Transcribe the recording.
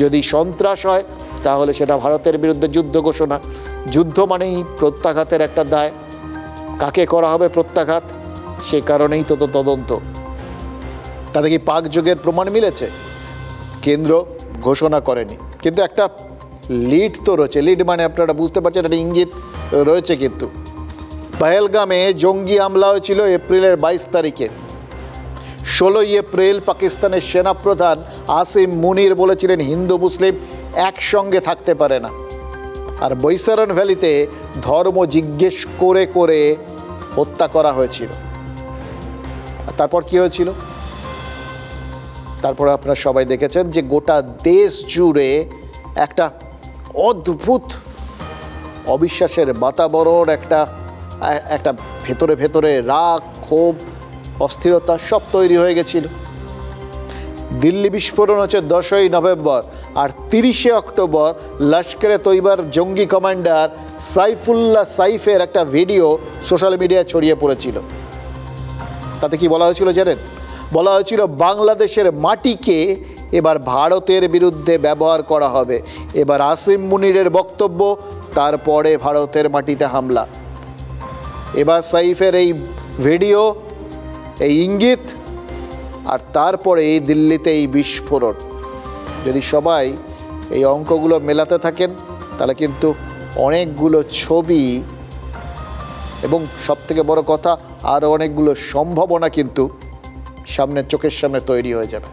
যদি সন্ত্রাস হয় তাহলে সেটা ভারতের বিরুদ্ধে যুদ্ধ ঘোষণা। যুদ্ধ মানেই প্রত্যাঘাতের একটা দায়। কাকে করা হবে প্রত্যাঘাত, সে কারণেই তো তদন্ত। তাতে কি পাক যোগের প্রমাণ মিলেছে? কেন্দ্র ঘোষণা করেনি, কিন্তু একটা লিড তো রয়েছে। লিড মানে আপনারা বুঝতে পারছেন, একটা ইঙ্গিত রয়েছে। কিন্তু পহেলগামে জঙ্গি হামলা হয়েছিল এপ্রিলের 22 তারিখে। 16ই এপ্রিল পাকিস্তানের সেনাপ্রধান আসিম মুনির বলেছিলেন হিন্দু মুসলিম একসঙ্গে থাকতে পারে না। আর বৈসারন ভ্যালিতে ধর্ম জিজ্ঞেস করে করে হত্যা করা হয়েছিল। আর তারপর কি হয়েছিল? তারপরে আপনারা সবাই দেখেছেন যে গোটা দেশ জুড়ে একটা অদ্ভুত অবিশ্বাসের বাতাবরণ, একটা ভেতরে ভেতরে রাগ, ক্ষোভ, অস্থিরতা সব তৈরি হয়ে গেছিল। দিল্লি বিস্ফোরণ হচ্ছে 10ই নভেম্বর, আর 30শে অক্টোবর লস্করে তৈবার জঙ্গি কমান্ডার সাইফুল্লাহ সাইফের একটা ভিডিও সোশ্যাল মিডিয়ায় ছড়িয়ে পড়েছিল। তাতে কি বলা হয়েছিল জানেন? বলা হয়েছিল বাংলাদেশের মাটিকে এবার ভারতের বিরুদ্ধে ব্যবহার করা হবে। এবার আসিম মুনিরের বক্তব্য, তারপরে ভারতের মাটিতে হামলা। এবার সাইফের এই ভিডিও, এই ইঙ্গিত, আর তারপরে এই দিল্লিতে এই বিস্ফোরণ। যদি সবাই এই অঙ্কগুলো মেলাতে থাকেন তাহলে কিন্তু অনেকগুলো ছবি এবং সবথেকে বড় কথা আরও অনেকগুলো সম্ভাবনা কিন্তু চোখের সামনে তৈরি হয়ে যাবে।